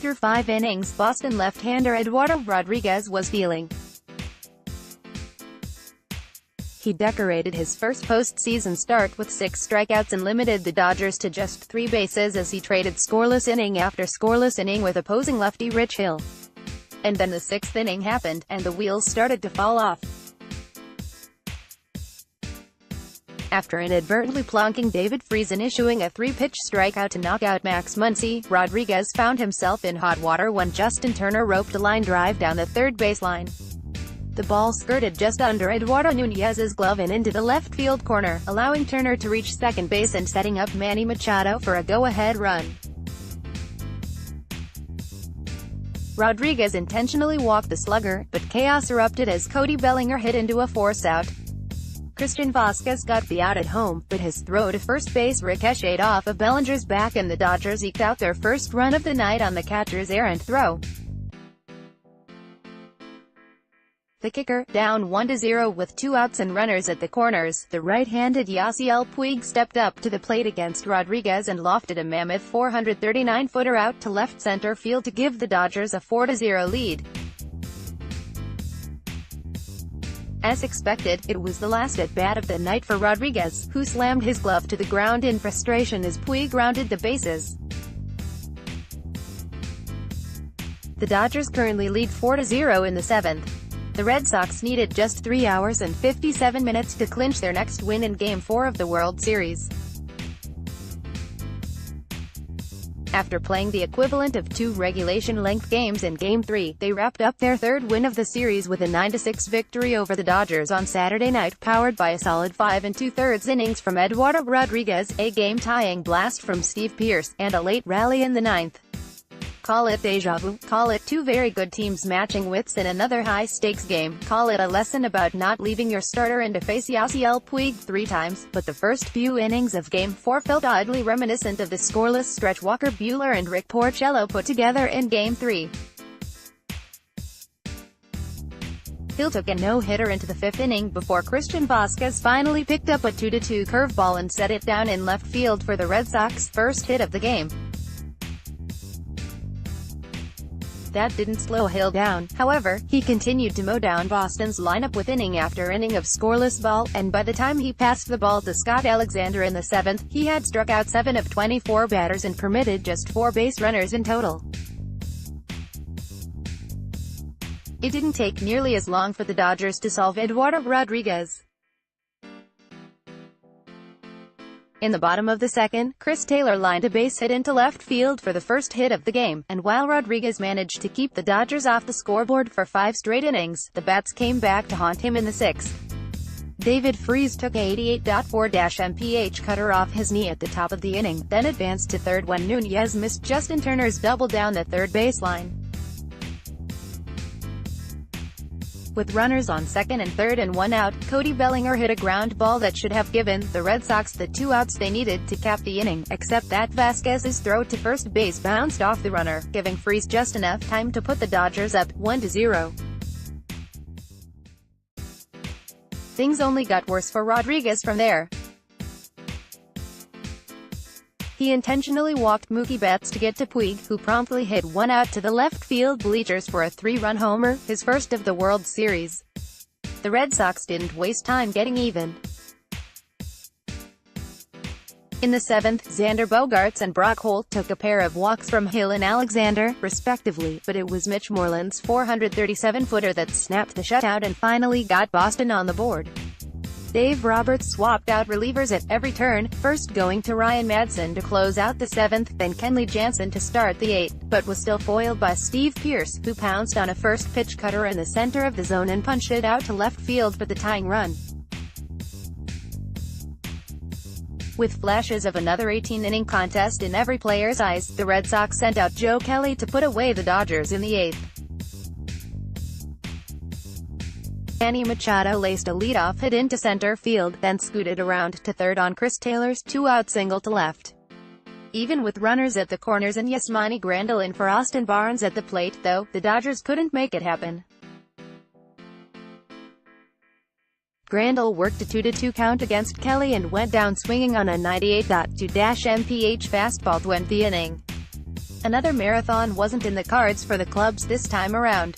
After 5 innings, Boston left-hander Eduardo Rodríguez was feeling. He decorated his first postseason start with 6 strikeouts and limited the Dodgers to just 3 bases as he traded scoreless inning after scoreless inning with opposing lefty Rich Hill. And then the 6th inning happened, and the wheels started to fall off. After inadvertently plunking David Freese and issuing a 3-pitch strikeout to knock out Max Muncy, Rodríguez found himself in hot water when Justin Turner roped a line drive down the third baseline. The ball skirted just under Eduardo Nunez's glove and into the left field corner, allowing Turner to reach second base and setting up Manny Machado for a go-ahead run. Rodríguez intentionally walked the slugger, but chaos erupted as Cody Bellinger hit into a force-out. Christian Vazquez got the out at home, but his throw to first base ricocheted off of Bellinger's back and the Dodgers eked out their first run of the night on the catcher's errant throw. The kicker, down 1-0 with 2 outs and runners at the corners, the right-handed Yasiel Puig stepped up to the plate against Rodríguez and lofted a mammoth 439-footer out to left center field to give the Dodgers a 4-0 lead. As expected, it was the last at-bat of the night for Rodríguez, who slammed his glove to the ground in frustration as Puig rounded the bases. The Dodgers currently lead 4-0 in the 7th. The Red Sox needed just 3 hours and 57 minutes to clinch their next win in Game 4 of the World Series. After playing the equivalent of 2 regulation-length games in Game 3, they wrapped up their 3rd win of the series with a 9-6 victory over the Dodgers on Saturday night, powered by a solid 5 2/3 innings from Eduardo Rodríguez, a game-tying blast from Steve Pearce, and a late rally in the 9th. Call it déjà vu, call it 2 very good teams matching wits in another high-stakes game, call it a lesson about not leaving your starter in to face Yasiel Puig 3 times, but the first few innings of Game 4 felt oddly reminiscent of the scoreless stretch Walker Buehler and Rick Porcello put together in Game 3. Hill took a no-hitter into the 5th inning before Christian Vazquez finally picked up a 2-2 curveball and set it down in left field for the Red Sox' first hit of the game. That didn't slow Hill down, however. He continued to mow down Boston's lineup with inning after inning of scoreless ball, and by the time he passed the ball to Scott Alexander in the 7th, he had struck out 7 of 24 batters and permitted just 4 base runners in total. It didn't take nearly as long for the Dodgers to solve Eduardo Rodríguez. In the bottom of the 2nd, Chris Taylor lined a base hit into left field for the first hit of the game, and while Rodríguez managed to keep the Dodgers off the scoreboard for 5 straight innings, the bats came back to haunt him in the 6th. David Freese took a 88.4-mph cutter off his knee at the top of the inning, then advanced to third when Nunez missed Justin Turner's double down the third baseline. With runners on second and third and 1 out, Cody Bellinger hit a ground ball that should have given the Red Sox the 2 outs they needed to cap the inning, except that Vazquez's throw to first base bounced off the runner, giving Freese just enough time to put the Dodgers up 1-0. Things only got worse for Rodríguez from there. He intentionally walked Mookie Betts to get to Puig, who promptly hit 1 out to the left field bleachers for a 3-run homer, his first of the World Series. The Red Sox didn't waste time getting even. In the 7th, Xander Bogaerts and Brock Holt took a pair of walks from Hill and Alexander, respectively, but it was Mitch Moreland's 437-footer that snapped the shutout and finally got Boston on the board. Dave Roberts swapped out relievers at every turn, first going to Ryan Madson to close out the 7th, then Kenley Jansen to start the 8th, but was still foiled by Steve Pearce, who pounced on a first-pitch cutter in the center of the zone and punched it out to left field for the tying run. With flashes of another 18-inning contest in every player's eyes, the Red Sox sent out Joe Kelly to put away the Dodgers in the 8th. Manny Machado laced a leadoff hit into center field, then scooted around to third on Chris Taylor's 2-out single to left. Even with runners at the corners and Yasmani Grandal in for Austin Barnes at the plate, though, the Dodgers couldn't make it happen. Grandal worked a 2-2 count against Kelly and went down swinging on a 98.2-mph fastball to end the inning. Another marathon wasn't in the cards for the clubs this time around.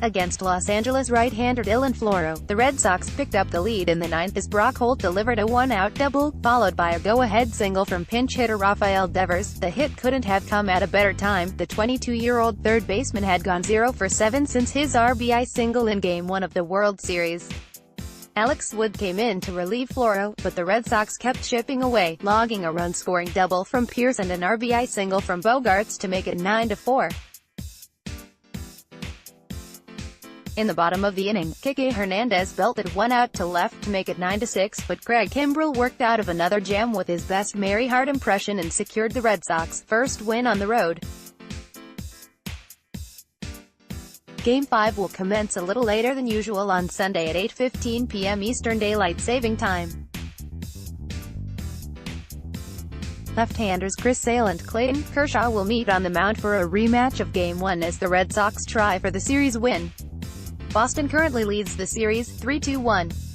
Against Los Angeles right-hander Dylan Floro, the Red Sox picked up the lead in the ninth as Brock Holt delivered a one-out double, followed by a go-ahead single from pinch hitter Rafael Devers. The hit couldn't have come at a better time. The 22-year-old third baseman had gone 0 for 7 since his RBI single in Game 1 of the World Series. Alex Wood came in to relieve Floro, but the Red Sox kept chipping away, logging a run-scoring double from Pierce and an RBI single from Bogaerts to make it 9-4. In the bottom of the inning, Kike Hernandez belted one out to left to make it 9-6, but Craig Kimbrell worked out of another jam with his best Mary Hart impression and secured the Red Sox' first win on the road. Game 5 will commence a little later than usual on Sunday at 8:15 p.m. Eastern Daylight Saving Time. Left-handers Chris Sale and Clayton Kershaw will meet on the mound for a rematch of Game 1 as the Red Sox try for the series win. Boston currently leads the series, 3-1.